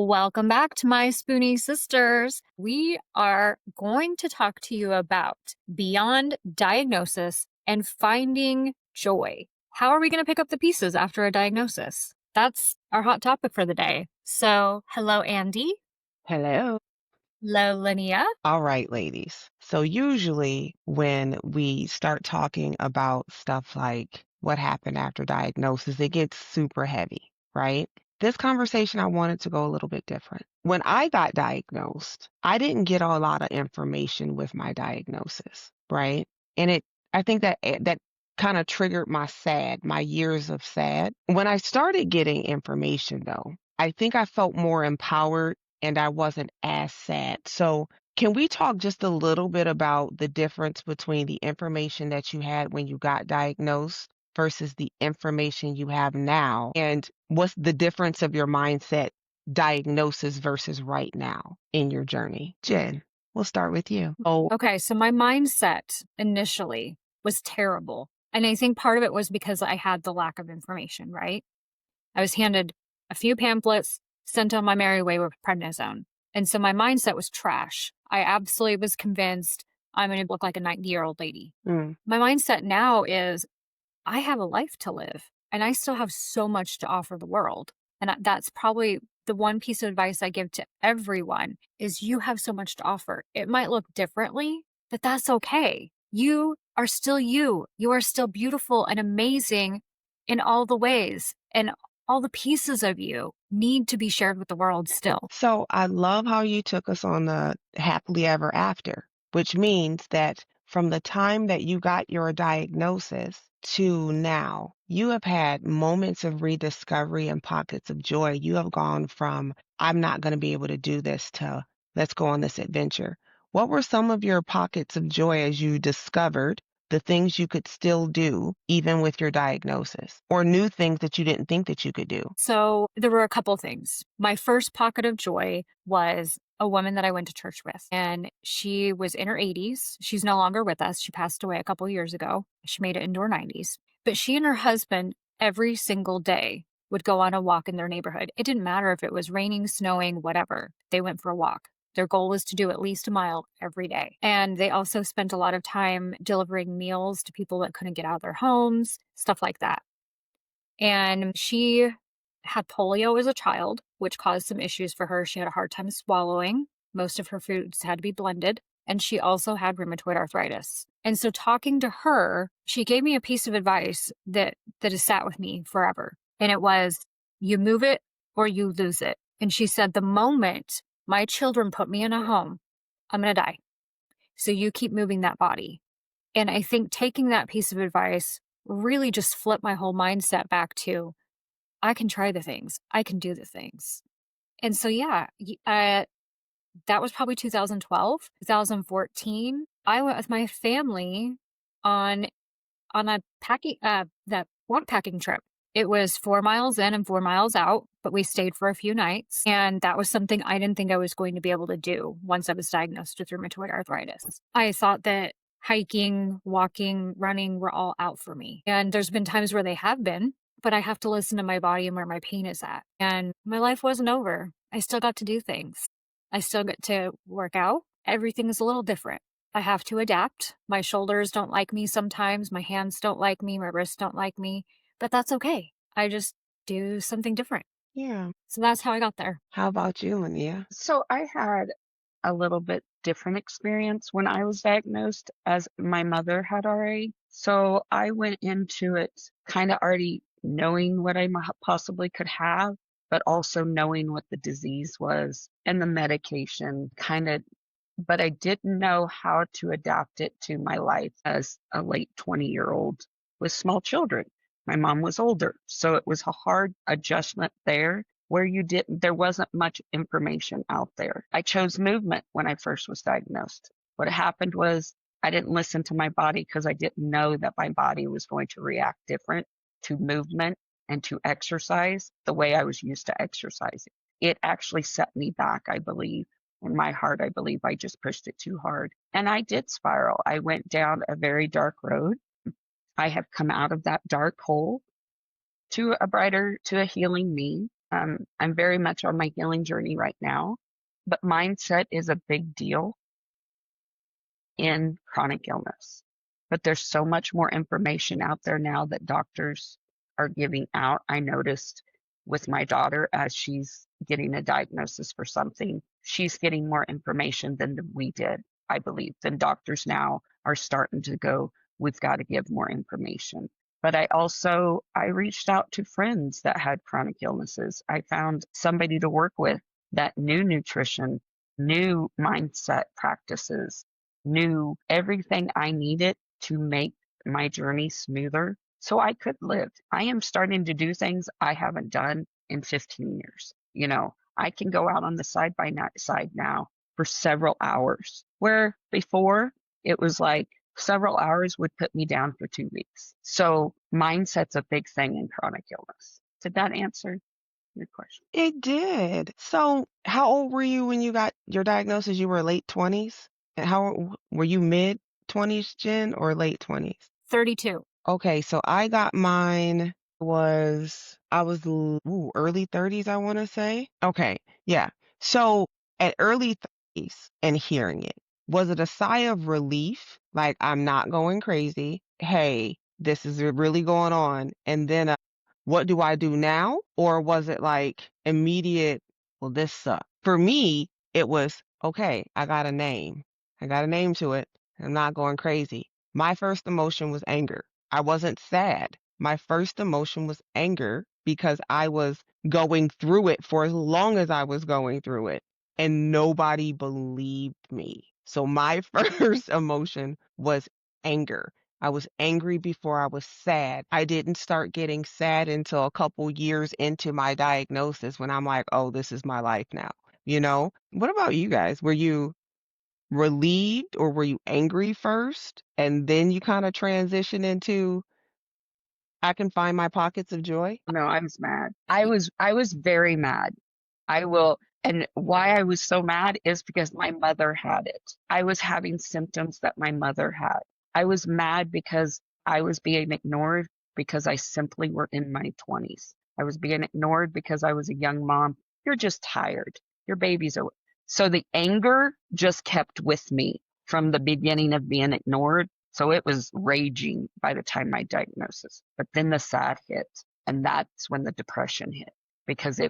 Welcome back to my Spoonie Sisters. We are going to talk to you about beyond diagnosis and finding joy. How are we going to pick up the pieces after a diagnosis? That's our hot topic for the day. So, hello, Andy. Hello. Hello, Linnea. All right, ladies. So usually when we start talking about stuff like what happened after diagnosis, it gets super heavy, right? This conversation, I wanted to go a little bit different. When I got diagnosed, I didn't get a lot of information with my diagnosis, right? And I think that kind of triggered my years of sad. When I started getting information, though, I think I felt more empowered and I wasn't as sad. So can we talk just a little bit about the difference between the information that you had when you got diagnosed versus the information you have now? And what's the difference of your mindset diagnosis versus right now in your journey? Jen, we'll start with you. Oh, Okay, so my mindset initially was terrible. And I think part of it was because I had the lack of information, right? I was handed a few pamphlets, sent on my merry way with prednisone. And so my mindset was trash. I absolutely was convinced I'm going to look like a 90-year-old lady. mm. My mindset now is I have a life to live and I still have so much to offer the world. And that's probably the one piece of advice I give to everyone is you have so much to offer. It might look differently, but that's okay. You are still you. You are still beautiful and amazing in all the ways. And all the pieces of you need to be shared with the world still. So I love how you took us on the happily ever after, which means that from the time that you got your diagnosis to now, you have had moments of rediscovery and pockets of joy. You have gone from, I'm not going to be able to do this to, let's go on this adventure. What were some of your pockets of joy as you discovered the things you could still do even with your diagnosis or new things that you didn't think that you could do? So there were a couple things. My first pocket of joy was a woman that I went to church with, and she was in her 80s. She's no longer with us. She passed away a couple years ago. She made it into her 90s. But she and her husband, every single day, would go on a walk in their neighborhood. It didn't matter if it was raining, snowing, whatever. They went for a walk. Their goal was to do at least a mile every day. And they also spent a lot of time delivering meals to people that couldn't get out of their homes, stuff like that. And she had polio as a child, which caused some issues for her. She had a hard time swallowing. Most of her foods had to be blended. And she also had rheumatoid arthritis. And so talking to her, she gave me a piece of advice that has sat with me forever. And it was, you move it or you lose it. And she said, the moment my children put me in a home, I'm going to die. So you keep moving that body. And I think taking that piece of advice really just flipped my whole mindset back to I can try the things, I can do the things. And so, yeah, that was probably 2012, 2014. I went with my family on a packing that backpacking trip. It was 4 miles in and 4 miles out, but we stayed for a few nights, and that was something I didn't think I was going to be able to do once I was diagnosed with rheumatoid arthritis. I thought that hiking, walking, running were all out for me, and there's been times where they have been, but I have to listen to my body and where my pain is at, and my life wasn't over. I still got to do things. I still get to work out. Everything is a little different. I have to adapt. My shoulders don't like me sometimes. My hands don't like me. My wrists don't like me. But that's okay. I just do something different. Yeah. So that's how I got there. How about you, Linnea? So I had a little bit different experience when I was diagnosed as my mother had already. So I went into it kind of already knowing what I possibly could have, but also knowing what the disease was and the medication kind of, but I didn't know how to adapt it to my life as a late 20-year-old with small children. My mom was older, so it was a hard adjustment there where there wasn't much information out there. I chose movement when I first was diagnosed. What happened was I didn't listen to my body because I didn't know that my body was going to react different to movement and to exercise the way I was used to exercising. It actually set me back, I believe. In my heart, I believe I just pushed it too hard. And I did spiral. I went down a very dark road. I have come out of that dark hole to a healing me. I'm very much on my healing journey right now, but mindset is a big deal in chronic illness. But there's so much more information out there now that doctors are giving out. I noticed with my daughter as she's getting a diagnosis for something, she's getting more information than we did, I believe. Than doctors now are starting to go, we've got to give more information. But I reached out to friends that had chronic illnesses. I found somebody to work with that knew nutrition, knew mindset practices, knew everything I needed to make my journey smoother so I could live. I am starting to do things I haven't done in 15 years. I can go out on the side now for several hours, where before it was like several hours would put me down for 2 weeks. So mindset's a big thing in chronic illness. Did that answer your question? It did. So, how old were you when you got your diagnosis? You were late 20s? And were you mid 20s, Jen, or late 20s? 32. Okay, so I got mine I was early 30s, I want to say. Okay, yeah. So at early 30s and hearing it, was it a sigh of relief? Like, I'm not going crazy. Hey, this is really going on. And then what do I do now? Or was it like immediate, well, this sucks. For me, it was, okay, I got a name. I got a name to it. I'm not going crazy. My first emotion was anger. I wasn't sad. My first emotion was anger because I was going through it for as long as I was going through it, and nobody believed me. So my first emotion was anger. I was angry before I was sad. I didn't start getting sad until a couple years into my diagnosis when I'm like, oh, this is my life now. What about you guys? Were you relieved or were you angry first and then you kind of transition into I can find my pockets of joy? No, I was mad. I was very mad. And why I was so mad is because my mother had it. I was having symptoms that my mother had. I was mad because I was being ignored because I simply were in my 20s. I was being ignored because I was a young mom. You're just tired. Your baby's away. So the anger just kept with me from the beginning of being ignored. So it was raging by the time my diagnosis. But then the sad hit, and that's when the depression hit because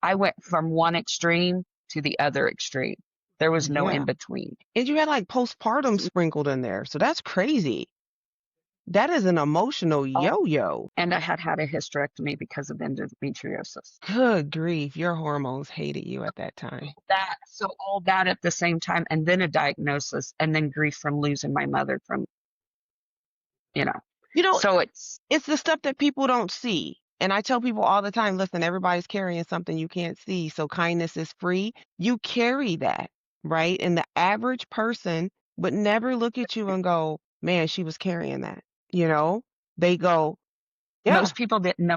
I went from one extreme to the other extreme. There was no in Yeah. between. And you had like postpartum sprinkled in there. So that's crazy. That is an emotional Oh, yo-yo. and I had a hysterectomy because of endometriosis. Good grief. Your hormones hated you at that time. All that at the same time, and then a diagnosis, and then grief from losing my mother from, you know. You know, So it's the stuff that people don't see. And I tell people all the time, listen, everybody's carrying something you can't see. So kindness is free. You carry that, right? And the average person would never look at you and go, man, she was carrying that. You know, they go, yeah, most people didn't know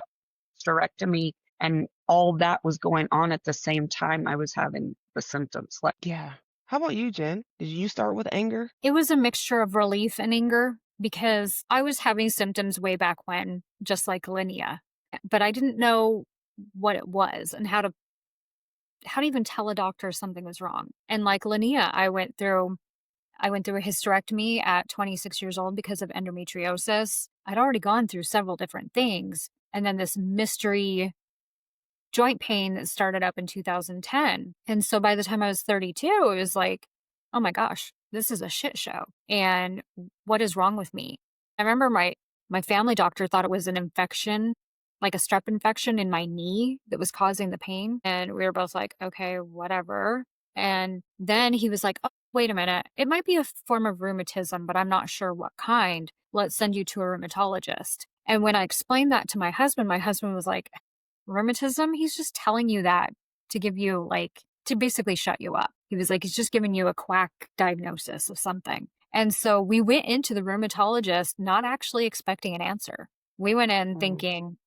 hysterectomy and all that was going on at the same time I was having the symptoms. Like, yeah. How about you, Jen? Did you start with anger? It was a mixture of relief and anger because I was having symptoms way back when, just like Linnea, but I didn't know what it was and how to even tell a doctor something was wrong. And like Linnea, I went through a hysterectomy at 26 years old because of endometriosis. I'd already gone through several different things. And then this mystery joint pain that started up in 2010. And so by the time I was 32, it was like, oh my gosh, this is a shit show. And what is wrong with me? I remember my family doctor thought it was an infection, like a strep infection in my knee that was causing the pain. And we were both like, okay, whatever. And then he was like, oh, wait a minute. It might be a form of rheumatism, but I'm not sure what kind. Let's send you to a rheumatologist. And when I explained that to my husband was like, rheumatism? He's just telling you that to give you to basically shut you up. He was like, he's just giving you a quack diagnosis of something. And so we went into the rheumatologist not actually expecting an answer. We went in thinking,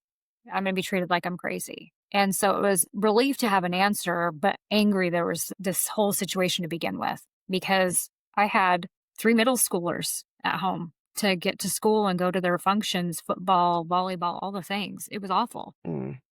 I'm going to be treated like I'm crazy. And so it was relief to have an answer, but angry there was this whole situation to begin with because I had 3 middle schoolers at home to get to school and go to their functions, football, volleyball, all the things. It was awful.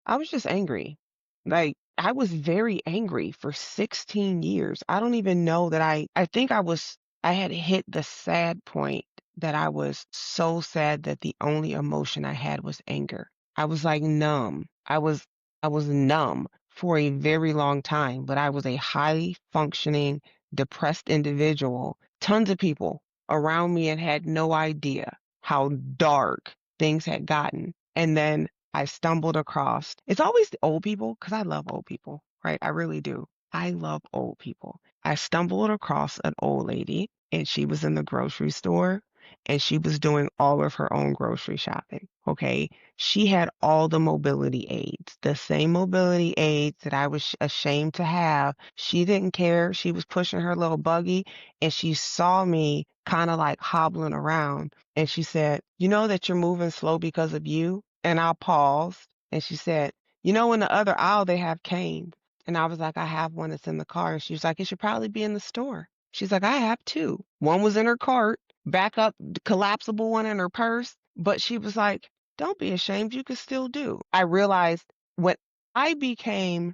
I was just angry. Like, I was very angry for 16 years. I don't even know that I think I had hit the sad point that I was so sad that the only emotion I had was anger. I was like numb. I was numb for a very long time, but I was a highly functioning, depressed individual. Tons of people around me had no idea how dark things had gotten. And then I stumbled across, it's always the old people because I love old people, right? I really do. I love old people. I stumbled across an old lady and she was in the grocery store and she was doing all of her own grocery shopping. Okay. She had all the mobility aids, the same mobility aids that I was ashamed to have. She didn't care. She was pushing her little buggy and she saw me kind of like hobbling around and she said, "You know that you're moving slow because of you?" And I paused and she said, "You know, in the other aisle they have canes." And I was like, "I have one that's in the car." And she was like, "It should probably be in the store." She's like, "I have two. One was in her cart, back up, collapsible one in her purse." But she was like, "Don't be ashamed. You can still do." I realized when I became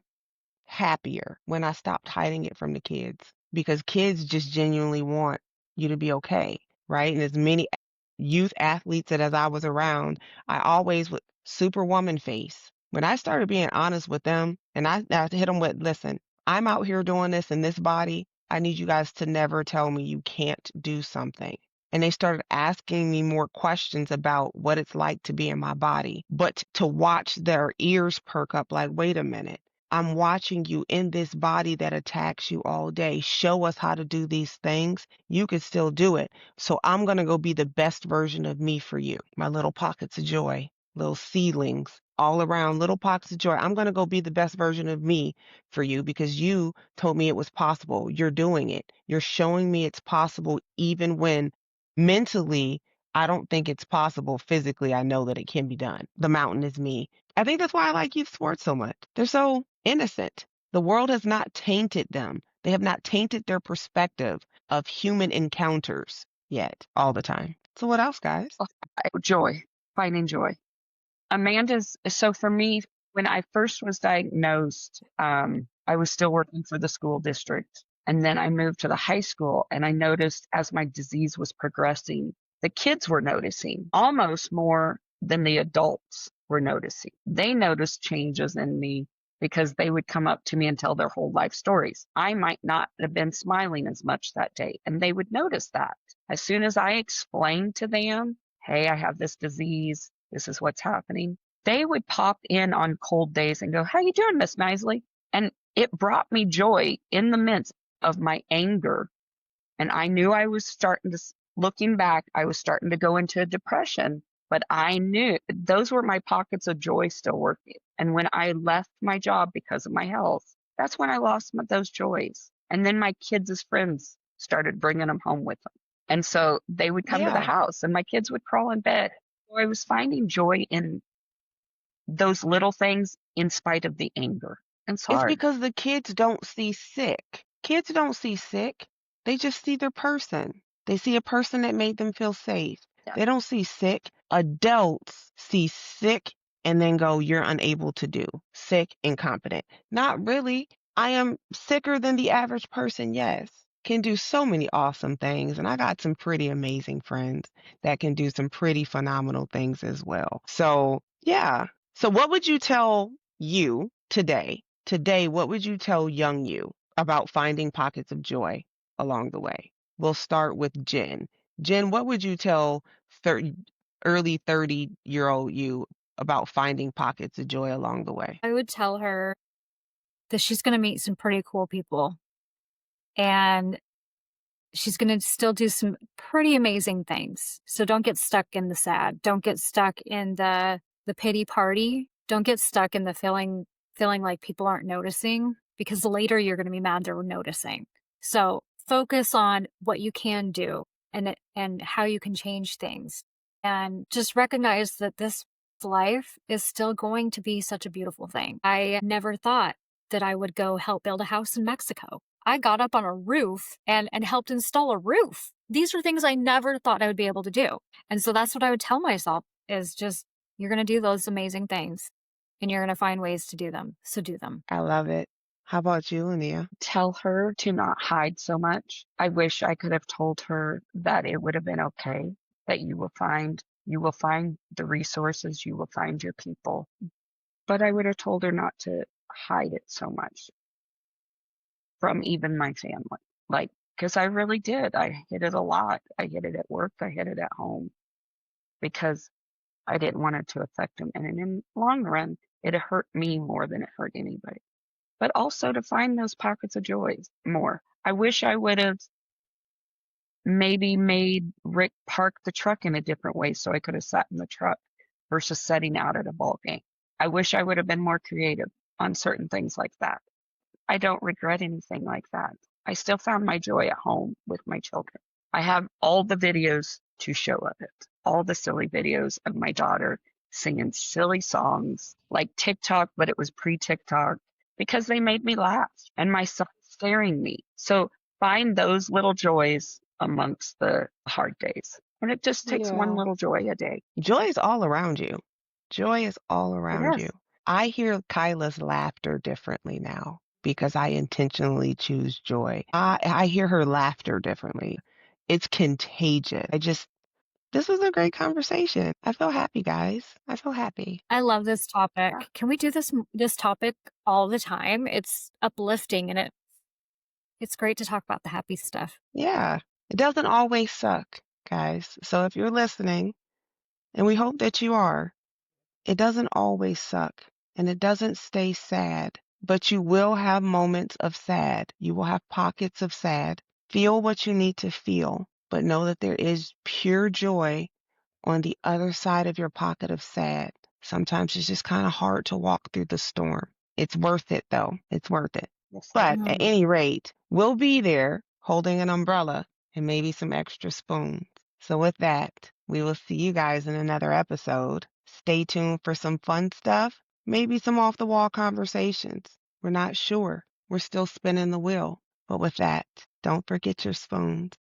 happier when I stopped hiding it from the kids because kids just genuinely want you to be okay, right? And as many youth athletes that as I was around, I always would superwoman face. When I started being honest with them and I hit them with, "Listen, I'm out here doing this in this body. I need you guys to never tell me you can't do something." And they started asking me more questions about what it's like to be in my body, but to watch their ears perk up like, "Wait a minute. I'm watching you in this body that attacks you all day. Show us how to do these things. You can still do it. So I'm going to go be the best version of me for you." My little pockets of joy, little seedlings all around, little pockets of joy. I'm going to go be the best version of me for you because you told me it was possible. You're doing it. You're showing me it's possible even when mentally I don't think it's possible. Physically, I know that it can be done. The mountain is me. I think that's why I like youth sports so much. They're so innocent. The world has not tainted them. They have not tainted their perspective of human encounters yet all the time. So what else, guys? Oh, joy, finding joy. Amanda's so for me, when I first was diagnosed, I was still working for the school district. And then I moved to the high school and I noticed as my disease was progressing, the kids were noticing almost more than the adults were noticing. They noticed changes in me because they would come up to me and tell their whole life stories. I might not have been smiling as much that day, and they would notice that. As soon as I explained to them, "Hey, I have this disease. This is what's happening," they would pop in on cold days and go, "How you doing, Miss Nisley?" And it brought me joy in the midst of my anger. And I knew I was starting to, looking back, I was starting to go into a depression, but I knew those were my pockets of joy still working. And when I left my job because of my health, that's when I lost those joys. And then my kids' friends started bringing them home with them. And so they would come to the Yeah. house and my kids would crawl in bed. So I was finding joy in those little things in spite of the anger. And it's It's hard. because the kids don't see sick. Kids don't see sick. They just see their person. They see a person that made them feel safe. Yeah. They don't see sick. Adults see sick and then go, "You're unable to do." Sick, incompetent. Not really. I am sicker than the average person, yes. Can do so many awesome things. And I got some pretty amazing friends that can do some pretty phenomenal things as well. So, yeah. So, what would you tell you today? Today, what would you tell young you about finding pockets of joy along the way? We'll start with Jen. Jen, what would you tell 30, early 30-year-old you about finding pockets of joy along the way? I would tell her that she's gonna meet some pretty cool people, and she's gonna still do some pretty amazing things. So don't get stuck in the sad. Don't get stuck in the pity party. Don't get stuck in the feeling like people aren't noticing, because later you're gonna be mad they're noticing. So focus on what you can do and how you can change things. And just recognize that this life is still going to be such a beautiful thing. I never thought that I would go help build a house in Mexico. I got up on a roof and helped install a roof. These are things I never thought I would be able to do. And so that's what I would tell myself is just, you're going to do those amazing things. and you're going to find ways to do them. So do them. I love it. How about you, Linnea? Tell her to not hide so much. I wish I could have told her that it would have been okay, that you will find the resources, you will find your people. But I would have told her not to hide it so much from even my family. Like, because I really did. I hid it a lot. I hid it at work. I hid it at home because I didn't want it to affect them. And in the long run, it hurt me more than it hurt anybody. But also to find those pockets of joy more. I wish I would have maybe made Rick park the truck in a different way so I could have sat in the truck versus setting out at a ball game. I wish I would have been more creative on certain things like that. I don't regret anything like that. I still found my joy at home with my children. I have all the videos to show of it, all the silly videos of my daughter singing silly songs like TikTok, but it was pre TikTok because they made me laugh and my son staring me. So find those little joys amongst the hard days. And it just takes one Yeah. little joy a day. Joy is all around you. Joy is all around you. Yes. I hear Kyla's laughter differently now because I intentionally choose joy. I hear her laughter differently. It's contagious. This was a great conversation. I feel happy, guys. I feel happy. I love this Yeah. topic. Can we do this topic all the time? It's uplifting and it's great to talk about the happy stuff. Yeah. It doesn't always suck, guys. So if you're listening, and we hope that you are, it doesn't always suck and it doesn't stay sad, but you will have moments of sad. You will have pockets of sad. Feel what you need to feel, but know that there is pure joy on the other side of your pocket of sad. Sometimes it's just kind of hard to walk through the storm. It's worth it, though. It's worth it. Yes, it But is. at Mhm. any rate, we'll be there holding an umbrella and maybe some extra spoons. So with that, we will see you guys in another episode. Stay tuned for some fun stuff, maybe some off the wall conversations. We're not sure. We're still spinning the wheel. But with that, don't forget your spoons.